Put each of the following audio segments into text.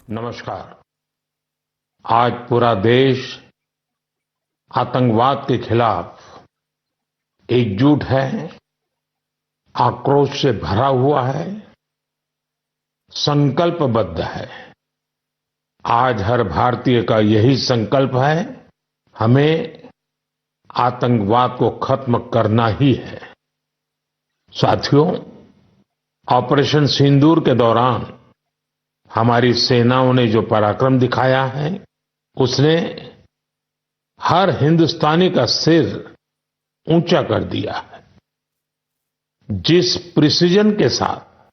नमस्कार। आज पूरा देश आतंकवाद के खिलाफ एकजुट है, आक्रोश से भरा हुआ है, संकल्पबद्ध है। आज हर भारतीय का यही संकल्प है, हमें आतंकवाद को खत्म करना ही है। साथियों, ऑपरेशन सिंदूर के दौरान हमारी सेनाओं ने जो पराक्रम दिखाया है, उसने हर हिंदुस्तानी का सिर ऊंचा कर दिया है। जिस प्रिसिजन के साथ,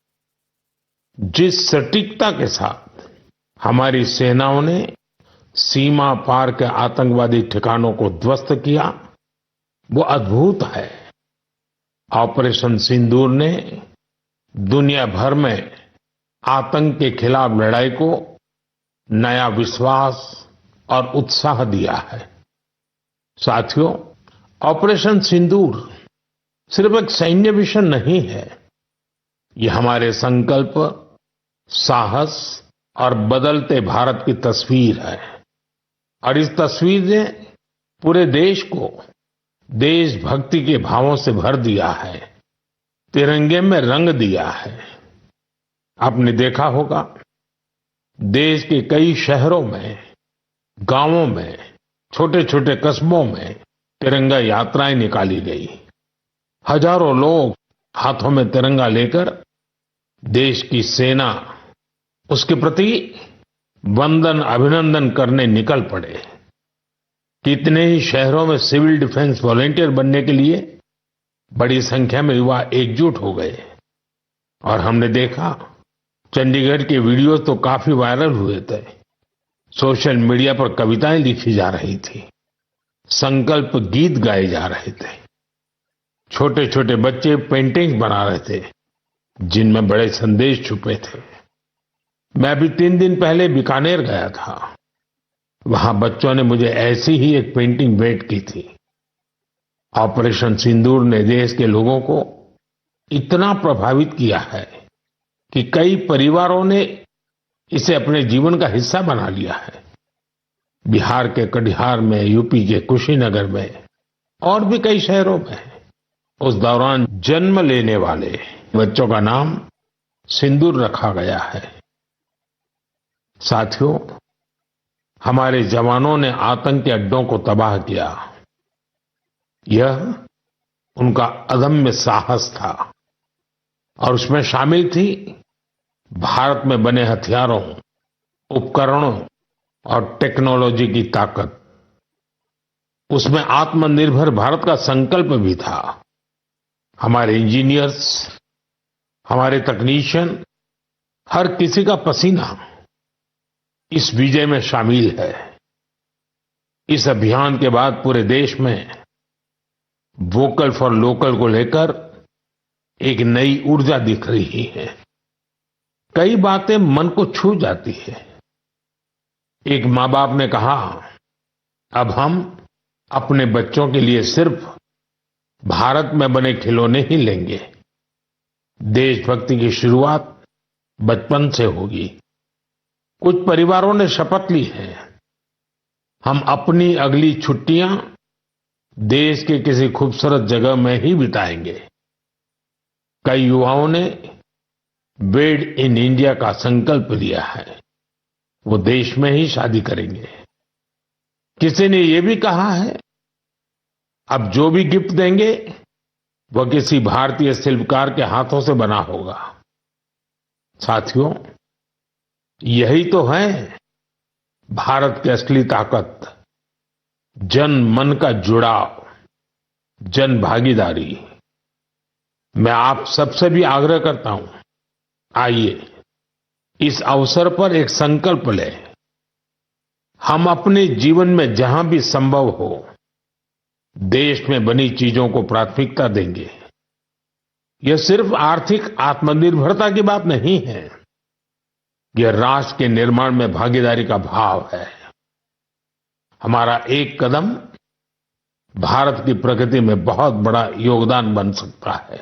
जिस सटीकता के साथ हमारी सेनाओं ने सीमा पार के आतंकवादी ठिकानों को ध्वस्त किया, वो अद्भुत है। ऑपरेशन सिंदूर ने दुनिया भर में आतंक के खिलाफ लड़ाई को नया विश्वास और उत्साह दिया है। साथियों, ऑपरेशन सिंदूर सिर्फ एक सैन्य मिशन नहीं है, ये हमारे संकल्प, साहस और बदलते भारत की तस्वीर है। और इस तस्वीर ने पूरे देश को देशभक्ति के भावों से भर दिया है, तिरंगे में रंग दिया है। आपने देखा होगा, देश के कई शहरों में, गांवों में, छोटे छोटे कस्बों में तिरंगा यात्राएं निकाली गई। हजारों लोग हाथों में तिरंगा लेकर देश की सेना, उसके प्रति वंदन अभिनंदन करने निकल पड़े। कितने ही शहरों में सिविल डिफेंस वॉलंटियर बनने के लिए बड़ी संख्या में युवा एकजुट हो गए। और हमने देखा, चंडीगढ़ के वीडियो तो काफी वायरल हुए थे। सोशल मीडिया पर कविताएं लिखी जा रही थी, संकल्प गीत गाए जा रहे थे, छोटे छोटे बच्चे पेंटिंग्स बना रहे थे जिनमें बड़े संदेश छुपे थे। मैं अभी 3 दिन पहले बीकानेर गया था। वहां बच्चों ने मुझे ऐसी ही एक पेंटिंग भेंट की थी। ऑपरेशन सिंदूर ने देश के लोगों को इतना प्रभावित किया है कि कई परिवारों ने इसे अपने जीवन का हिस्सा बना लिया है। बिहार के कटिहार में, यूपी के कुशीनगर में और भी कई शहरों में उस दौरान जन्म लेने वाले बच्चों का नाम सिंदूर रखा गया है। साथियों, हमारे जवानों ने आतंक के अड्डों को तबाह किया। यह उनका अदम्य साहस था और उसमें शामिल थी भारत में बने हथियारों, उपकरणों और टेक्नोलॉजी की ताकत। उसमें आत्मनिर्भर भारत का संकल्प भी था। हमारे इंजीनियर्स, हमारे तकनीशियन, हर किसी का पसीना इस विजय में शामिल है। इस अभियान के बाद पूरे देश में वोकल फॉर लोकल को लेकर एक नई ऊर्जा दिख रही है। कई बातें मन को छू जाती है। एक माँ बाप ने कहा, अब हम अपने बच्चों के लिए सिर्फ भारत में बने खिलौने ही लेंगे। देशभक्ति की शुरुआत बचपन से होगी। कुछ परिवारों ने शपथ ली है, हम अपनी अगली छुट्टियां देश के किसी खूबसूरत जगह में ही बिताएंगे। कई युवाओं ने मेड इन इंडिया का संकल्प लिया है, वो देश में ही शादी करेंगे। किसी ने ये भी कहा है, अब जो भी गिफ्ट देंगे वह किसी भारतीय शिल्पकार के हाथों से बना होगा। साथियों, यही तो है भारत की असली ताकत, जन मन का जुड़ाव, जन भागीदारी। मैं आप सबसे भी आग्रह करता हूं, आइए इस अवसर पर एक संकल्प लें। हम अपने जीवन में जहां भी संभव हो देश में बनी चीजों को प्राथमिकता देंगे। यह सिर्फ आर्थिक आत्मनिर्भरता की बात नहीं है, यह राष्ट्र के निर्माण में भागीदारी का भाव है। हमारा एक कदम भारत की प्रगति में बहुत बड़ा योगदान बन सकता है।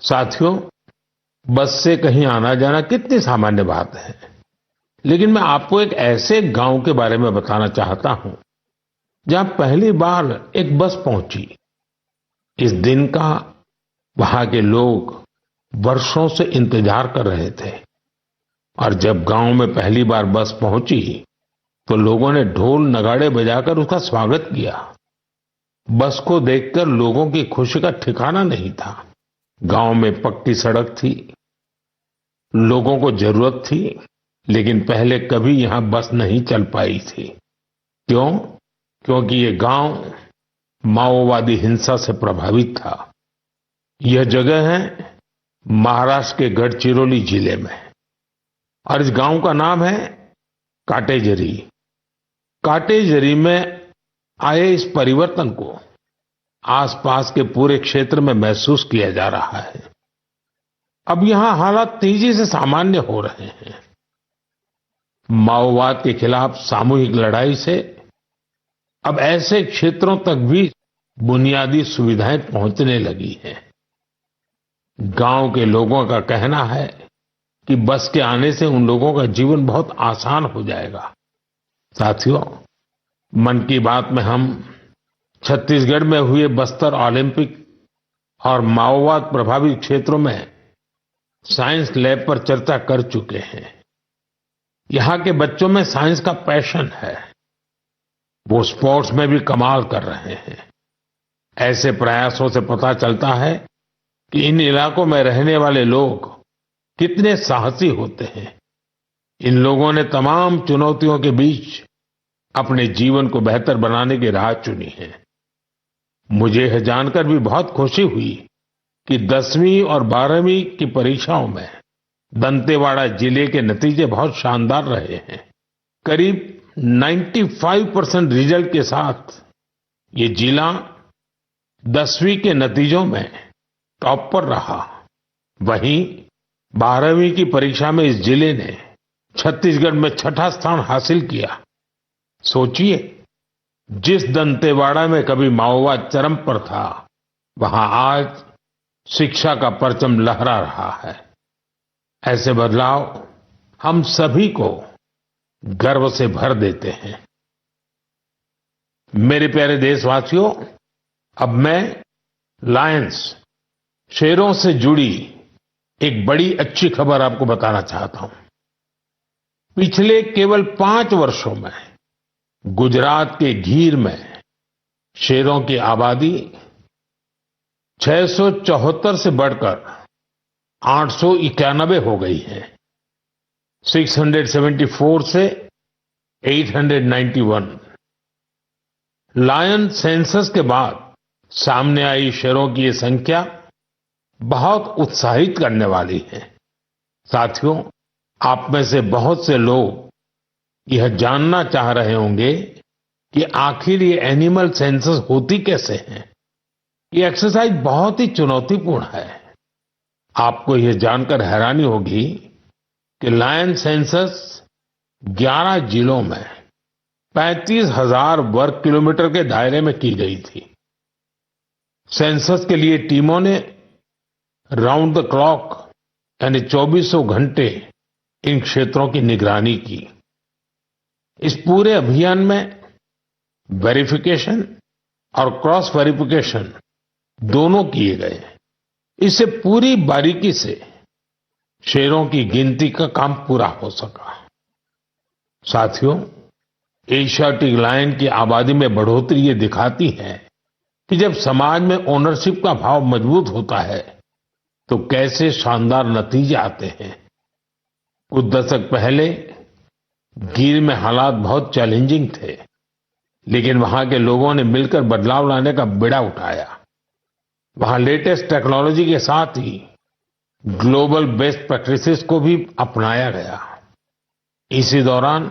साथियों, बस से कहीं आना जाना कितनी सामान्य बात है। लेकिन मैं आपको एक ऐसे गांव के बारे में बताना चाहता हूं जहां पहली बार एक बस पहुंची। इस दिन का वहां के लोग वर्षों से इंतजार कर रहे थे और जब गांव में पहली बार बस पहुंची तो लोगों ने ढोल नगाड़े बजाकर उसका स्वागत किया। बस को देखकर लोगों की खुशी का ठिकाना नहीं था। गांव में पक्की सड़क थी, लोगों को जरूरत थी, लेकिन पहले कभी यहां बस नहीं चल पाई थी। क्यों? क्योंकि ये गांव माओवादी हिंसा से प्रभावित था। यह जगह है महाराष्ट्र के गढ़चिरौली जिले में और इस गांव का नाम है काटेजरी। काटेजरी में आए इस परिवर्तन को आसपास के पूरे क्षेत्र में महसूस किया जा रहा है। अब यहां हालात तेजी से सामान्य हो रहे हैं। माओवाद के खिलाफ सामूहिक लड़ाई से अब ऐसे क्षेत्रों तक भी बुनियादी सुविधाएं पहुंचने लगी हैं। गांव के लोगों का कहना है कि बस के आने से उन लोगों का जीवन बहुत आसान हो जाएगा। साथियों, मन की बात में हम छत्तीसगढ़ में हुए बस्तर ओलंपिक और माओवाद प्रभावित क्षेत्रों में साइंस लैब पर चर्चा कर चुके हैं। यहां के बच्चों में साइंस का पैशन है, वो स्पोर्ट्स में भी कमाल कर रहे हैं। ऐसे प्रयासों से पता चलता है कि इन इलाकों में रहने वाले लोग कितने साहसी होते हैं। इन लोगों ने तमाम चुनौतियों के बीच अपने जीवन को बेहतर बनाने की राह चुनी है। मुझे यह जानकर भी बहुत खुशी हुई कि 10वीं और 12वीं की परीक्षाओं में दंतेवाड़ा जिले के नतीजे बहुत शानदार रहे हैं। करीब 95% रिजल्ट के साथ ये जिला 10वीं के नतीजों में टॉप पर रहा। वहीं 12वीं की परीक्षा में इस जिले ने छत्तीसगढ़ में छठा स्थान हासिल किया। सोचिए, जिस दंतेवाड़ा में कभी माओवाद चरम पर था, वहां आज शिक्षा का परचम लहरा रहा है। ऐसे बदलाव हम सभी को गर्व से भर देते हैं। मेरे प्यारे देशवासियों, अब मैं लायंस, शेरों से जुड़ी एक बड़ी अच्छी खबर आपको बताना चाहता हूं। पिछले केवल 5 वर्षों में गुजरात के गीर में शेरों की आबादी 674 से बढ़कर 891 हो गई है। 674 से 891। लायन सेंसस के बाद सामने आई शेरों की ये संख्या बहुत उत्साहित करने वाली है। साथियों, आप में से बहुत से लोग यह जानना चाह रहे होंगे कि आखिर ये एनिमल सेंसस होती कैसे है। ये एक्सरसाइज बहुत ही चुनौतीपूर्ण है। आपको यह जानकर हैरानी होगी कि लायन सेंसस 11 जिलों में 35,000 वर्ग किलोमीटर के दायरे में की गई थी। सेंसस के लिए टीमों ने राउंड द क्लॉक यानी 2400 घंटे इन क्षेत्रों की निगरानी की। इस पूरे अभियान में वेरिफिकेशन और क्रॉस वेरिफिकेशन दोनों किए गए। इससे पूरी बारीकी से शेरों की गिनती का काम पूरा हो सका। साथियों, एशियाटिक लायन की आबादी में बढ़ोतरी ये दिखाती है कि जब समाज में ओनरशिप का भाव मजबूत होता है तो कैसे शानदार नतीजे आते हैं। कुछ दशक पहले गीर में हालात बहुत चैलेंजिंग थे, लेकिन वहां के लोगों ने मिलकर बदलाव लाने का बीड़ा उठाया। वहां लेटेस्ट टेक्नोलॉजी के साथ ही ग्लोबल बेस्ट प्रैक्टिसेस को भी अपनाया गया। इसी दौरान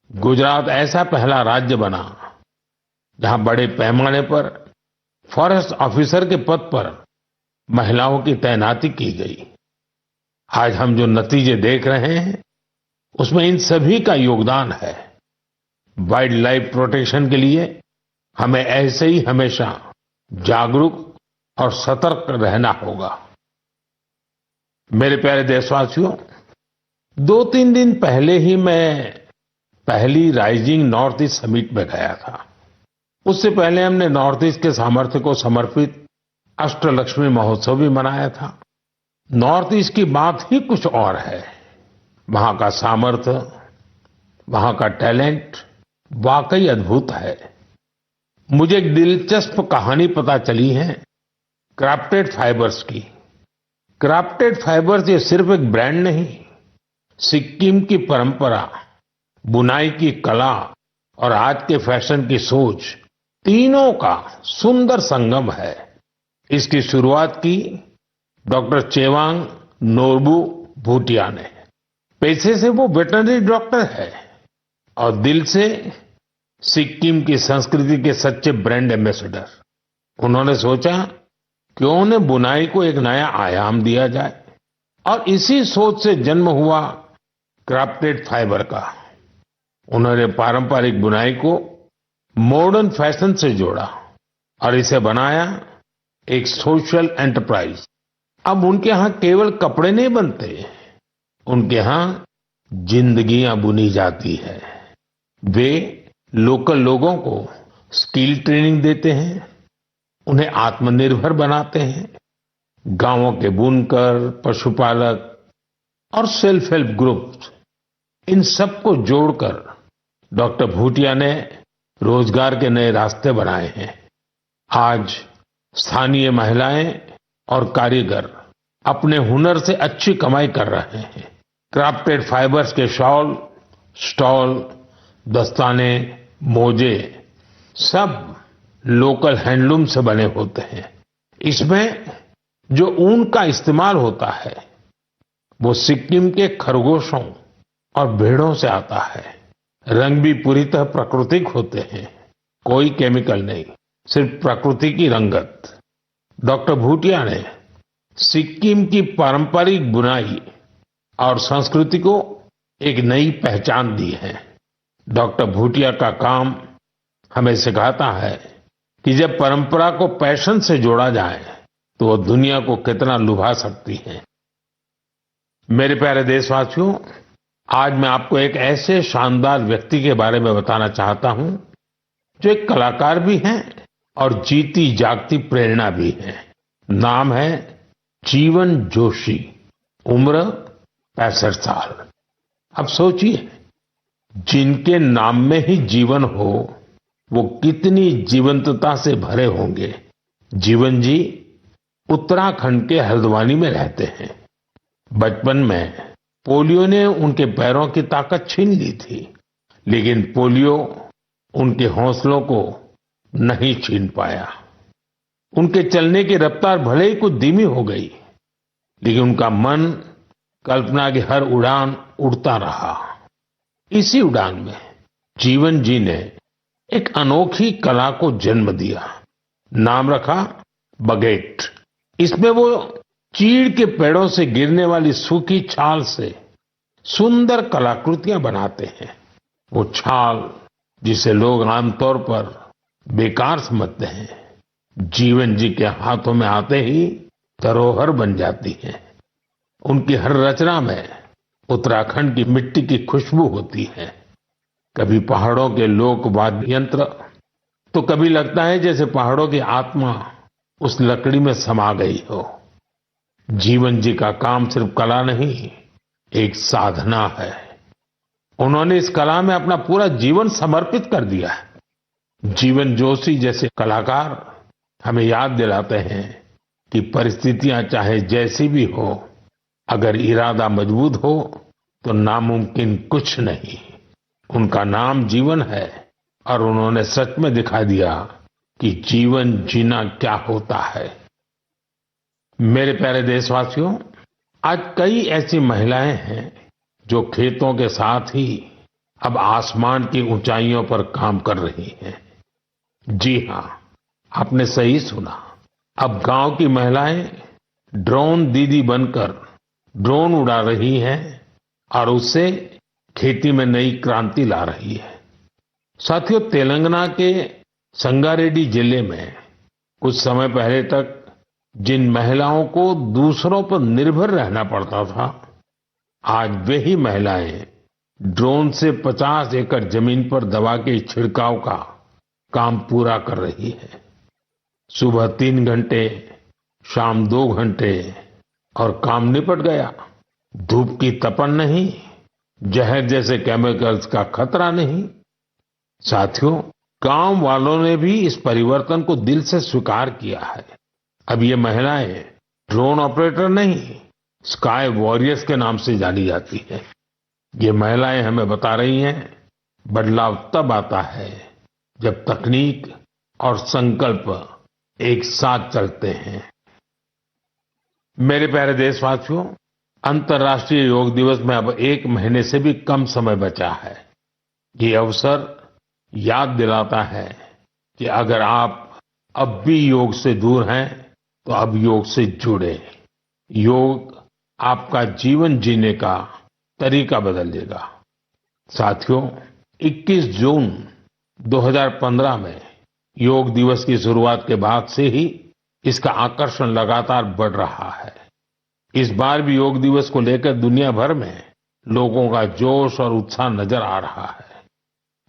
गुजरात ऐसा पहला राज्य बना जहां बड़े पैमाने पर फॉरेस्ट ऑफिसर के पद पर महिलाओं की तैनाती की गई। आज हम जो नतीजे देख रहे हैं उसमें इन सभी का योगदान है। वाइल्ड लाइफ प्रोटेक्शन के लिए हमें ऐसे ही हमेशा जागरूक और सतर्क रहना होगा। मेरे प्यारे देशवासियों, 2-3 दिन पहले ही मैं पहली राइजिंग नॉर्थ ईस्ट समिट में गया था। उससे पहले हमने नॉर्थ ईस्ट के सामर्थ्य को समर्पित अष्टलक्ष्मी महोत्सव भी मनाया था। नॉर्थ ईस्ट की बात ही कुछ और है। वहां का सामर्थ्य, वहां का टैलेंट वाकई अद्भुत है। मुझे एक दिलचस्प कहानी पता चली है क्राफ्टेड फाइबर्स की। क्राफ्टेड फाइबर्स ये सिर्फ एक ब्रांड नहीं, सिक्किम की परंपरा, बुनाई की कला और आज के फैशन की सोच, तीनों का सुंदर संगम है। इसकी शुरुआत की डॉक्टर चेवांग नोरबू भूटिया ने। पेशे से वो वेटरनरी डॉक्टर है और दिल से सिक्किम की संस्कृति के सच्चे ब्रांड एम्बेसडर। उन्होंने सोचा क्यों न बुनाई को एक नया आयाम दिया जाए और इसी सोच से जन्म हुआ क्राफ्टेड फाइबर का। उन्होंने पारंपरिक बुनाई को मॉडर्न फैशन से जोड़ा और इसे बनाया एक सोशल एंटरप्राइज। अब उनके यहाँ केवल कपड़े नहीं बनते, उनके यहाँ जिंदगियां बुनी जाती है। वे लोकल लोगों को स्किल ट्रेनिंग देते हैं, उन्हें आत्मनिर्भर बनाते हैं। गांवों के बुनकर, पशुपालक और सेल्फ हेल्प ग्रुप, इन सबको जोड़कर डॉक्टर भूटिया ने रोजगार के नए रास्ते बनाए हैं। आज स्थानीय महिलाएं और कारीगर अपने हुनर से अच्छी कमाई कर रहे हैं। क्राफ्टेड फाइबर्स के शॉल, स्टॉल, दस्ताने, मोजे सब लोकल हैंडलूम से बने होते हैं। इसमें जो ऊन का इस्तेमाल होता है वो सिक्किम के खरगोशों और भेड़ों से आता है। रंग भी पूरी तरह प्राकृतिक होते हैं, कोई केमिकल नहीं, सिर्फ प्रकृति की रंगत। डॉक्टर भूटिया ने सिक्किम की पारंपरिक बुनाई और संस्कृति को एक नई पहचान दी है। डॉक्टर भूटिया का काम हमें सिखाता है कि जब परंपरा को पैशन से जोड़ा जाए तो वो दुनिया को कितना लुभा सकती है। मेरे प्यारे देशवासियों, आज मैं आपको एक ऐसे शानदार व्यक्ति के बारे में बताना चाहता हूं जो एक कलाकार भी हैं और जीती जागती प्रेरणा भी है। नाम है जीवन जोशी, उम्र 65 साल। अब सोचिए, जिनके नाम में ही जीवन हो वो कितनी जीवंतता से भरे होंगे। जीवन जी उत्तराखंड के हल्द्वानी में रहते हैं। बचपन में पोलियो ने उनके पैरों की ताकत छीन ली थी, लेकिन पोलियो उनके हौसलों को नहीं छीन पाया। उनके चलने की रफ्तार भले ही कुछ धीमी हो गई, लेकिन उनका मन कल्पना की हर उड़ान उड़ता रहा। इसी उड़ान में जीवन जी ने एक अनोखी कला को जन्म दिया। नाम रखा बगेट। इसमें वो चीड़ के पेड़ों से गिरने वाली सूखी छाल से सुंदर कलाकृतियां बनाते हैं। वो छाल जिसे लोग आमतौर पर बेकार समझते हैं, जीवन जी के हाथों में आते ही धरोहर बन जाती है। उनकी हर रचना में उत्तराखंड की मिट्टी की खुशबू होती है। कभी पहाड़ों के लोक वाद्य यंत्र, तो कभी लगता है जैसे पहाड़ों की आत्मा उस लकड़ी में समा गई हो। जीवन जी का काम सिर्फ कला नहीं, एक साधना है। उन्होंने इस कला में अपना पूरा जीवन समर्पित कर दिया है। जीवन जोशी जैसे कलाकार हमें याद दिलाते हैं कि परिस्थितियां चाहे जैसी भी हो, अगर इरादा मजबूत हो तो नामुमकिन कुछ नहीं। उनका नाम जीवन है और उन्होंने सच में दिखा दिया कि जीवन जीना क्या होता है। मेरे प्यारे देशवासियों, आज कई ऐसी महिलाएं हैं जो खेतों के साथ ही अब आसमान की ऊंचाइयों पर काम कर रही हैं। जी हां, आपने सही सुना। अब गांव की महिलाएं ड्रोन दीदी बनकर ड्रोन उड़ा रही हैं और उससे खेती में नई क्रांति ला रही है। साथियों, तेलंगाना के संगारेड्डी जिले में कुछ समय पहले तक जिन महिलाओं को दूसरों पर निर्भर रहना पड़ता था, आज वही महिलाएं ड्रोन से 50 एकड़ जमीन पर दवा के छिड़काव का काम पूरा कर रही है। सुबह 3 घंटे, शाम 2 घंटे और काम निपट गया। धूप की तपन नहीं, जहर जैसे केमिकल्स का खतरा नहीं। साथियों, गांव वालों ने भी इस परिवर्तन को दिल से स्वीकार किया है। अब ये महिलाएं ड्रोन ऑपरेटर नहीं, स्काई वॉरियर्स के नाम से जानी जाती है। ये महिलाएं हमें बता रही हैं, बदलाव तब आता है जब तकनीक और संकल्प एक साथ चलते हैं। मेरे प्यारे देशवासियों, अंतर्राष्ट्रीय योग दिवस में अब 1 महीने से भी कम समय बचा है। ये अवसर याद दिलाता है कि अगर आप अब भी योग से दूर हैं, तो अब योग से जुड़े। योग आपका जीवन जीने का तरीका बदल देगा। साथियों, 21 जून 2015 में योग दिवस की शुरुआत के बाद से ही इसका आकर्षण लगातार बढ़ रहा है। इस बार भी योग दिवस को लेकर दुनिया भर में लोगों का जोश और उत्साह नजर आ रहा है।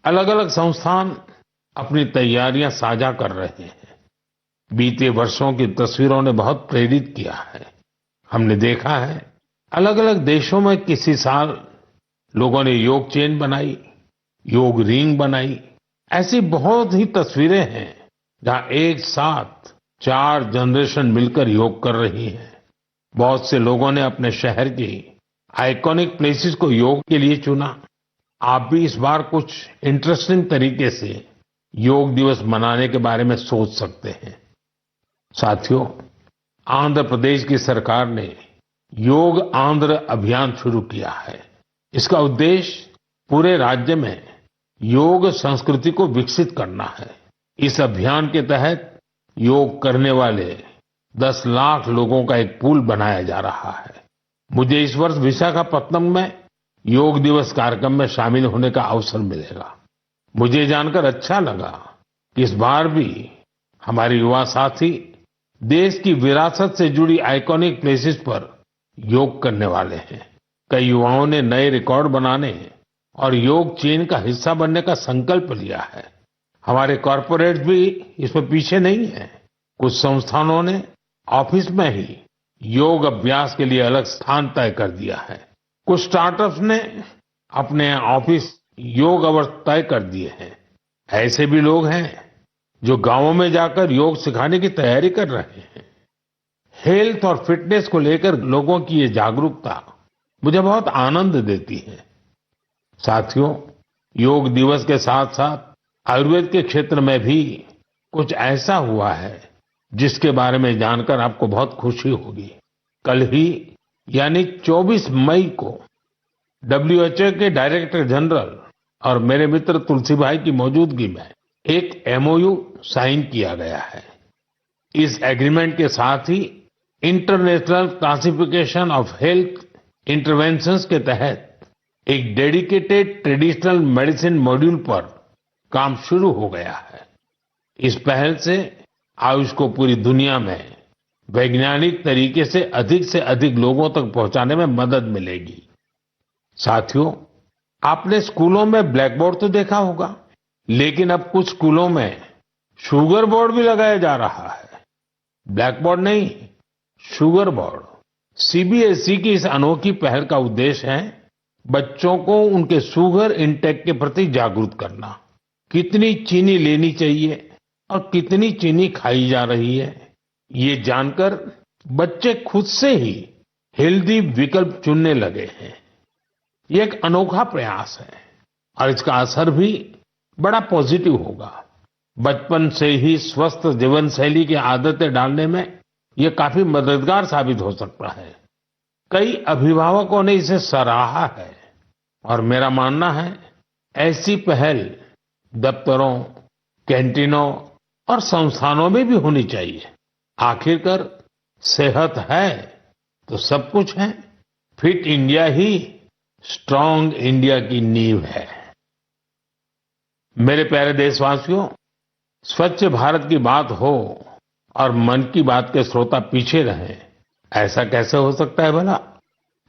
अलग अलग संस्थान अपनी तैयारियां साझा कर रहे हैं। बीते वर्षों की तस्वीरों ने बहुत प्रेरित किया है। हमने देखा है, अलग अलग देशों में किसी साल लोगों ने योग चेन बनाई, योग रिंग बनाई। ऐसी बहुत ही तस्वीरें हैं जहां एक साथ 4 जनरेशन मिलकर योग कर रही हैं। बहुत से लोगों ने अपने शहर की आइकॉनिक प्लेसेस को योग के लिए चुना। आप भी इस बार कुछ इंटरेस्टिंग तरीके से योग दिवस मनाने के बारे में सोच सकते हैं। साथियों, आंध्र प्रदेश की सरकार ने योग आंध्र अभियान शुरू किया है। इसका उद्देश्य पूरे राज्य में योग संस्कृति को विकसित करना है। इस अभियान के तहत योग करने वाले 10 लाख लोगों का एक पूल बनाया जा रहा है। मुझे इस वर्ष विशाखापत्तनम में योग दिवस कार्यक्रम में शामिल होने का अवसर मिलेगा। मुझे जानकर अच्छा लगा कि इस बार भी हमारे युवा साथी देश की विरासत से जुड़ी आइकॉनिक प्लेसेस पर योग करने वाले हैं। कई युवाओं ने नए रिकॉर्ड बनाने और योग चेन का हिस्सा बनने का संकल्प लिया है। हमारे कॉर्पोरेट भी इसमें पीछे नहीं है। कुछ संस्थानों ने ऑफिस में ही योग अभ्यास के लिए अलग स्थान तय कर दिया है। कुछ स्टार्टअप्स ने अपने ऑफिस योग अवर्स तय कर दिए हैं। ऐसे भी लोग हैं जो गांवों में जाकर योग सिखाने की तैयारी कर रहे हैं। हेल्थ और फिटनेस को लेकर लोगों की ये जागरूकता मुझे बहुत आनंद देती है। साथियों, योग दिवस के साथ साथ आयुर्वेद के क्षेत्र में भी कुछ ऐसा हुआ है जिसके बारे में जानकर आपको बहुत खुशी होगी। कल ही यानी 24 मई को WHO के डायरेक्टर जनरल और मेरे मित्र तुलसी भाई की मौजूदगी में एक MOU साइन किया गया है। इस एग्रीमेंट के साथ ही international classification of health interventions के तहत एक डेडिकेटेड ट्रेडिशनल मेडिसिन मॉड्यूल पर काम शुरू हो गया है। इस पहल से आयुष को पूरी दुनिया में वैज्ञानिक तरीके से अधिक लोगों तक पहुंचाने में मदद मिलेगी। साथियों, आपने स्कूलों में ब्लैक बोर्ड तो देखा होगा, लेकिन अब कुछ स्कूलों में शुगर बोर्ड भी लगाया जा रहा है। ब्लैक बोर्ड नहीं, शुगर बोर्ड। CBSE की इस अनोखी पहल का उद्देश्य है बच्चों को उनके शुगर इंटेक के प्रति जागरूक करना। कितनी चीनी लेनी चाहिए और कितनी चीनी खाई जा रही है, ये जानकर बच्चे खुद से ही हेल्दी विकल्प चुनने लगे हैं। ये एक अनोखा प्रयास है और इसका असर भी बड़ा पॉजिटिव होगा। बचपन से ही स्वस्थ जीवन शैली की आदतें डालने में ये काफी मददगार साबित हो सकता है। कई अभिभावकों ने इसे सराहा है और मेरा मानना है ऐसी पहल दफ्तरों, कैंटीनों और संस्थानों में भी होनी चाहिए। आखिरकार सेहत है तो सब कुछ है। फिट इंडिया ही स्ट्रांग इंडिया की नींव है। मेरे प्यारे देशवासियों, स्वच्छ भारत की बात हो और मन की बात के श्रोता पीछे रहें, ऐसा कैसे हो सकता है भला?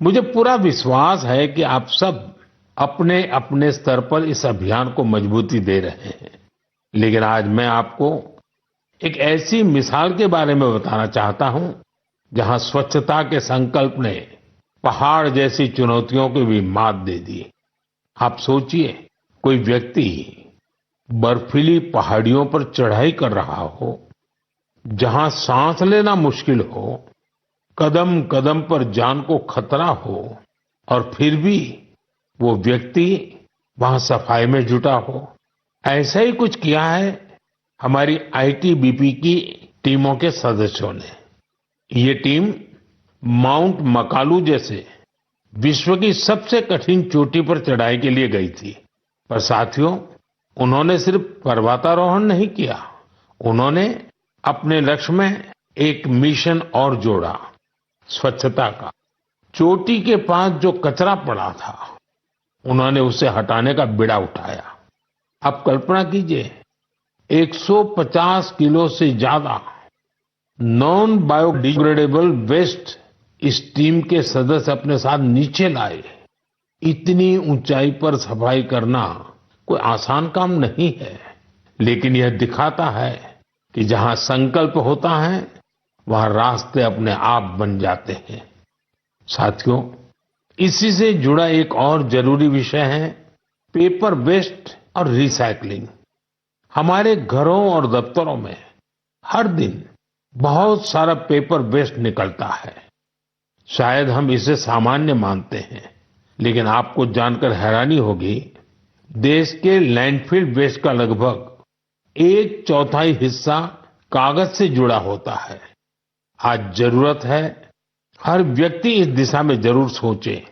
मुझे पूरा विश्वास है कि आप सब अपने अपने स्तर पर इस अभियान को मजबूती दे रहे हैं, लेकिन आज मैं आपको एक ऐसी मिसाल के बारे में बताना चाहता हूं जहां स्वच्छता के संकल्प ने पहाड़ जैसी चुनौतियों को भी मात दे दी। आप सोचिए, कोई व्यक्ति बर्फीली पहाड़ियों पर चढ़ाई कर रहा हो, जहां सांस लेना मुश्किल हो, कदम कदम पर जान को खतरा हो, और फिर भी वो व्यक्ति वहां सफाई में जुटा हो। ऐसा ही कुछ किया है हमारी आईटीबीपी की टीमों के सदस्यों ने। ये टीम माउंट मकालू जैसे विश्व की सबसे कठिन चोटी पर चढ़ाई के लिए गई थी। पर साथियों, उन्होंने सिर्फ पर्वतारोहण नहीं किया, उन्होंने अपने लक्ष्य में एक मिशन और जोड़ा, स्वच्छता का। चोटी के पास जो कचरा पड़ा था, उन्होंने उसे हटाने का बीड़ा उठाया। आप कल्पना कीजिए, 150 किलो से ज्यादा नॉन बायोडिग्रेडेबल वेस्ट इस टीम के सदस्य अपने साथ नीचे लाए। इतनी ऊंचाई पर सफाई करना कोई आसान काम नहीं है, लेकिन यह दिखाता है कि जहां संकल्प होता है, वहां रास्ते अपने आप बन जाते हैं। साथियों, इसी से जुड़ा एक और जरूरी विषय है पेपर वेस्ट और रिसाइकलिंग। हमारे घरों और दफ्तरों में हर दिन बहुत सारा पेपर वेस्ट निकलता है। शायद हम इसे सामान्य मानते हैं, लेकिन आपको जानकर हैरानी होगी, देश के लैंडफिल वेस्ट का लगभग 1/4 हिस्सा कागज से जुड़ा होता है। आज जरूरत है हर व्यक्ति इस दिशा में जरूर सोचे।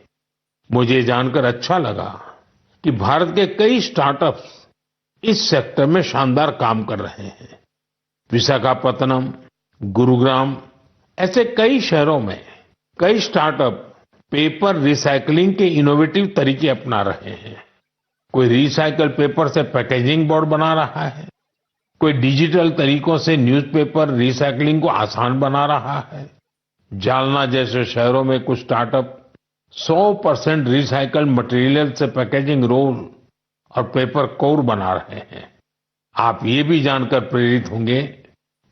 मुझे जानकर अच्छा लगा कि भारत के कई स्टार्टअप्स इस सेक्टर में शानदार काम कर रहे हैं। विशाखापत्तनम, गुरुग्राम ऐसे कई शहरों में कई स्टार्टअप पेपर रिसाइकलिंग के इनोवेटिव तरीके अपना रहे हैं। कोई रिसाइकल पेपर से पैकेजिंग बोर्ड बना रहा है, कोई डिजिटल तरीकों से न्यूज़पेपर रिसाइकलिंग को आसान बना रहा है। जालना जैसे शहरों में कुछ स्टार्टअप 100% रिसाइकल मटेरियल से पैकेजिंग रोल और पेपर कोर बना रहे हैं। आप ये भी जानकर प्रेरित होंगे,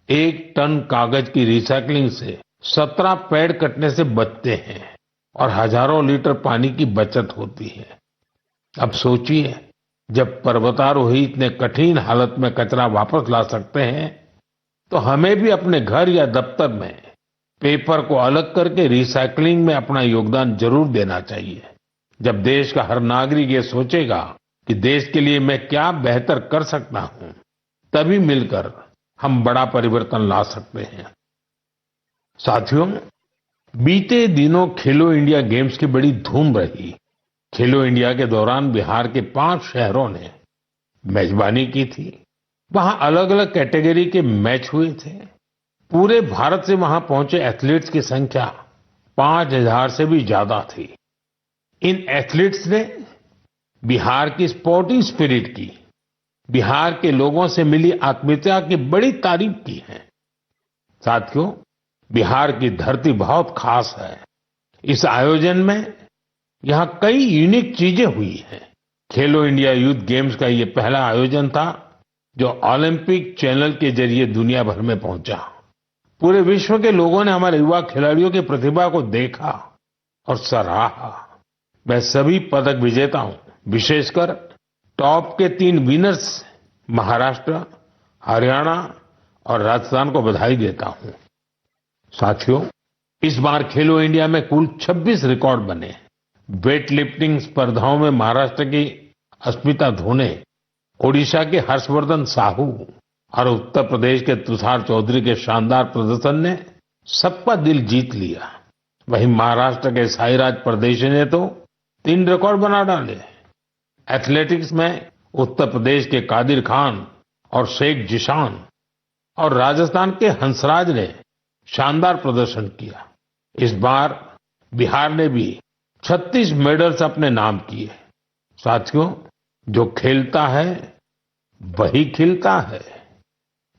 1 टन कागज की रिसाइकलिंग से 17 पेड़ कटने से बचते हैं और हजारों लीटर पानी की बचत होती है। अब सोचिए, जब पर्वतारोही इतने कठिन हालत में कचरा वापस ला सकते हैं, तो हमें भी अपने घर या दफ्तर में पेपर को अलग करके रिसाइकलिंग में अपना योगदान जरूर देना चाहिए। जब देश का हर नागरिक ये सोचेगा कि देश के लिए मैं क्या बेहतर कर सकता हूं, तभी मिलकर हम बड़ा परिवर्तन ला सकते हैं। साथियों, बीते दिनों खेलो इंडिया गेम्स की बड़ी धूम रही। खेलो इंडिया के दौरान बिहार के 5 शहरों ने मेजबानी की थी। वहां अलग अलग कैटेगरी के मैच हुए थे। पूरे भारत से वहां पहुंचे एथलीट्स की संख्या 5,000 से भी ज्यादा थी। इन एथलीट्स ने बिहार की स्पोर्टिंग स्पिरिट की, बिहार के लोगों से मिली आत्मीयता की बड़ी तारीफ की है। साथियों, बिहार की धरती बहुत खास है। इस आयोजन में यहां कई यूनिक चीजें हुई हैं। खेलो इंडिया यूथ गेम्स का ये पहला आयोजन था जो ओलंपिक चैनल के जरिए दुनिया भर में पहुंचा। पूरे विश्व के लोगों ने हमारे युवा खिलाड़ियों की प्रतिभा को देखा और सराहा। मैं सभी पदक विजेताओं, विशेषकर टॉप के 3 विनर्स महाराष्ट्र, हरियाणा और राजस्थान को बधाई देता हूं। साथियों, इस बार खेलो इंडिया में कुल 26 रिकॉर्ड बने। वेट लिफ्टिंग स्पर्धाओं में महाराष्ट्र की अस्मिता धोने, ओडिशा के हर्षवर्धन साहू और उत्तर प्रदेश के तुषार चौधरी के शानदार प्रदर्शन ने सबका दिल जीत लिया। वहीं महाराष्ट्र के साईराज परदेशी ने तो 3 रिकॉर्ड बना डाले। एथलेटिक्स में उत्तर प्रदेश के कादिर खान और शेख जिशान और राजस्थान के हंसराज ने शानदार प्रदर्शन किया। इस बार बिहार ने भी 36 मेडल्स अपने नाम किए। साथियों, जो खेलता है वही खिलता है।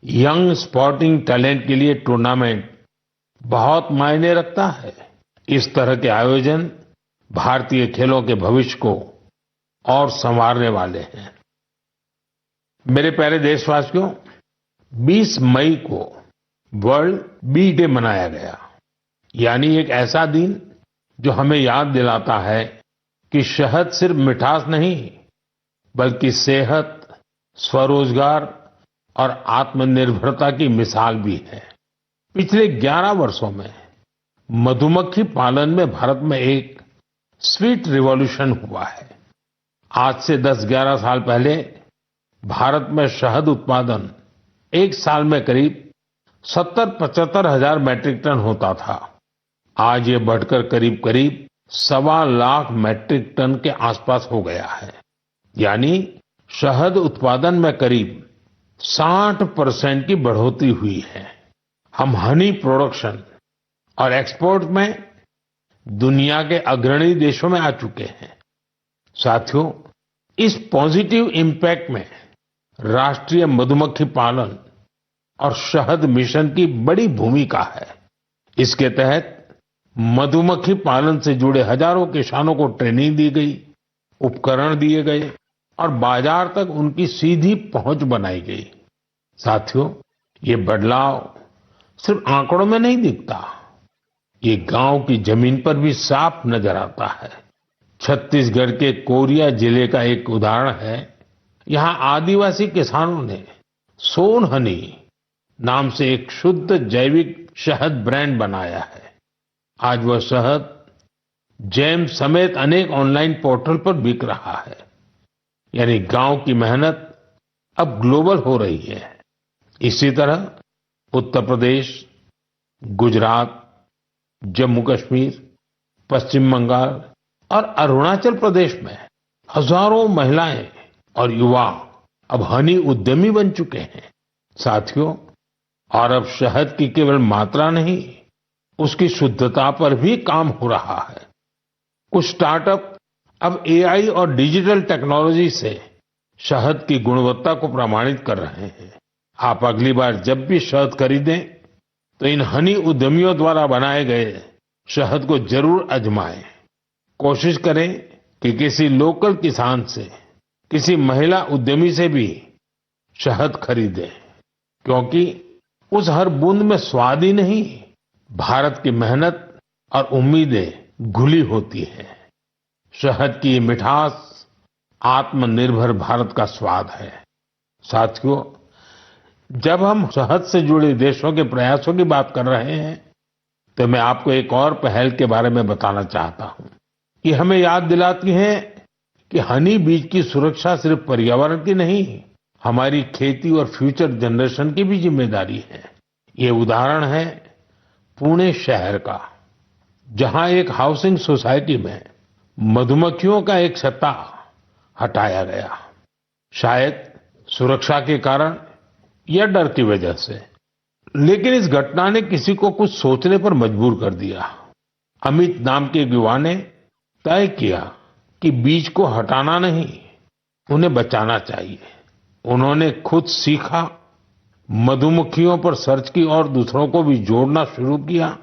यंग स्पोर्टिंग टैलेंट के लिए टूर्नामेंट बहुत मायने रखता है। इस तरह के आयोजन भारतीय खेलों के भविष्य को और संवारने वाले हैं। मेरे प्यारे देशवासियों, 20 मई को वर्ल्ड बी डे मनाया गया, यानी एक ऐसा दिन जो हमें याद दिलाता है कि शहद सिर्फ मिठास नहीं, बल्कि सेहत, स्वरोजगार और आत्मनिर्भरता की मिसाल भी है। पिछले 11 वर्षों में मधुमक्खी पालन में भारत में एक स्वीट रिवॉल्यूशन हुआ है। आज से 10-11 साल पहले भारत में शहद उत्पादन एक साल में करीब 70-75 हजार मैट्रिक टन होता था। आज ये बढ़कर करीब करीब 1.25 लाख मैट्रिक टन के आसपास हो गया है, यानी शहद उत्पादन में करीब 60% की बढ़ोतरी हुई है। हम हनी प्रोडक्शन और एक्सपोर्ट में दुनिया के अग्रणी देशों में आ चुके हैं। साथियों, इस पॉजिटिव इम्पैक्ट में राष्ट्रीय मधुमक्खी पालन और शहद मिशन की बड़ी भूमिका है। इसके तहत मधुमक्खी पालन से जुड़े हजारों किसानों को ट्रेनिंग दी गई, उपकरण दिए गए और बाजार तक उनकी सीधी पहुंच बनाई गई। साथियों, ये बदलाव सिर्फ आंकड़ों में नहीं दिखता, ये गांव की जमीन पर भी साफ नजर आता है। छत्तीसगढ़ के कोरिया जिले का एक उदाहरण है। यहाँ आदिवासी किसानों ने सोन हनी नाम से एक शुद्ध जैविक शहद ब्रांड बनाया है। आज वह शहद जैम समेत अनेक ऑनलाइन पोर्टल पर बिक रहा है, यानी गांव की मेहनत अब ग्लोबल हो रही है। इसी तरह उत्तर प्रदेश, गुजरात, जम्मू कश्मीर, पश्चिम बंगाल और अरुणाचल प्रदेश में हजारों महिलाएं और युवा अब हनी उद्यमी बन चुके हैं। साथियों, और अब शहद की केवल मात्रा नहीं, उसकी शुद्धता पर भी काम हो रहा है। कुछ स्टार्टअप अब एआई और डिजिटल टेक्नोलॉजी से शहद की गुणवत्ता को प्रमाणित कर रहे हैं। आप अगली बार जब भी शहद खरीदें तो इन हनी उद्यमियों द्वारा बनाए गए शहद को जरूर आजमाएं। कोशिश करें कि किसी लोकल किसान से, किसी महिला उद्यमी से भी शहद खरीदें, क्योंकि उस हर बूंद में स्वाद ही नहीं, भारत की मेहनत और उम्मीदें घुली होती हैं। शहद की ये मिठास आत्मनिर्भर भारत का स्वाद है। साथियों, जब हम शहद से जुड़े देशों के प्रयासों की बात कर रहे हैं, तो मैं आपको एक और पहल के बारे में बताना चाहता हूं। ये हमें याद दिलाती है कि हनी बीज की सुरक्षा सिर्फ पर्यावरण की नहीं, हमारी खेती और फ्यूचर जनरेशन की भी जिम्मेदारी है। ये उदाहरण है पुणे शहर का, जहां एक हाउसिंग सोसाइटी में मधुमक्खियों का एक छत्ता हटाया गया, शायद सुरक्षा के कारण या डर की वजह से। लेकिन इस घटना ने किसी को कुछ सोचने पर मजबूर कर दिया। अमित नाम के एक युवा ने तय किया कि बीज को हटाना नहीं, उन्हें बचाना चाहिए। उन्होंने खुद सीखा, मधुमक्खियों पर सर्च की और दूसरों को भी जोड़ना शुरू किया।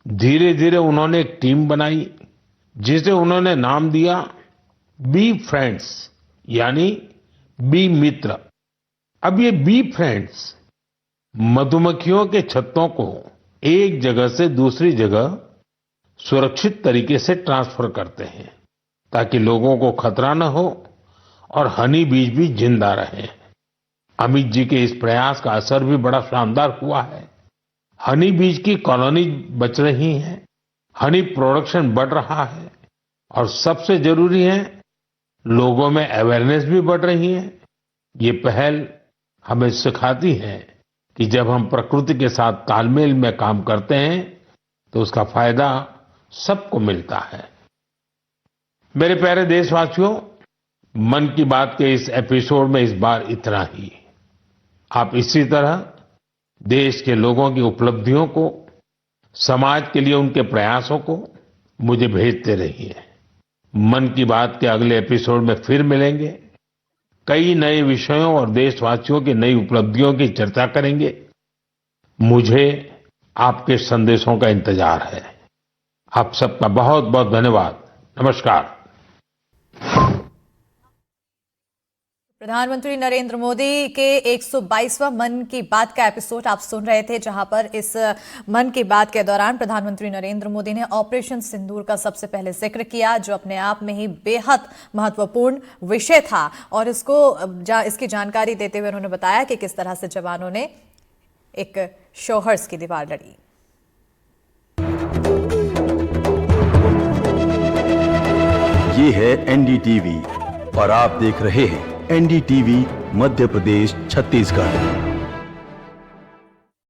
धीरे धीरे उन्होंने एक टीम बनाई, जिसे उन्होंने नाम दिया बी फ्रेंड्स, यानी बी मित्र। अब ये बी फ्रेंड्स मधुमक्खियों के छत्तों को एक जगह से दूसरी जगह सुरक्षित तरीके से ट्रांसफर करते हैं, ताकि लोगों को खतरा न हो और हनी बीज भी जिंदा रहे। अमित जी के इस प्रयास का असर भी बड़ा शानदार हुआ है। हनी बीज की कॉलोनी बच रही है, हनी प्रोडक्शन बढ़ रहा है और सबसे जरूरी है, लोगों में अवेयरनेस भी बढ़ रही है। ये पहल हमें सिखाती है कि जब हम प्रकृति के साथ तालमेल में काम करते हैं तो उसका फायदा सबको मिलता है। मेरे प्यारे देशवासियों, मन की बात के इस एपिसोड में इस बार इतना ही। आप इसी तरह देश के लोगों की उपलब्धियों को, समाज के लिए उनके प्रयासों को मुझे भेजते रहिए। मन की बात के अगले एपिसोड में फिर मिलेंगे। कई नए विषयों और देशवासियों की नई उपलब्धियों की चर्चा करेंगे। मुझे आपके संदेशों का इंतजार है। आप सबका बहुत बहुत धन्यवाद। नमस्कार। प्रधानमंत्री नरेंद्र मोदी के 122वां मन की बात का एपिसोड आप सुन रहे थे, जहां पर इस मन की बात के दौरान प्रधानमंत्री नरेंद्र मोदी ने ऑपरेशन सिंदूर का सबसे पहले जिक्र किया, जो अपने आप में ही बेहद महत्वपूर्ण विषय था। और इसकी जानकारी देते हुए उन्होंने बताया कि किस तरह से जवानों ने एक शौहर्स की दीवार लड़ी। ये है NDTV और आप देख रहे हैं NDTV मध्य प्रदेश छत्तीसगढ़।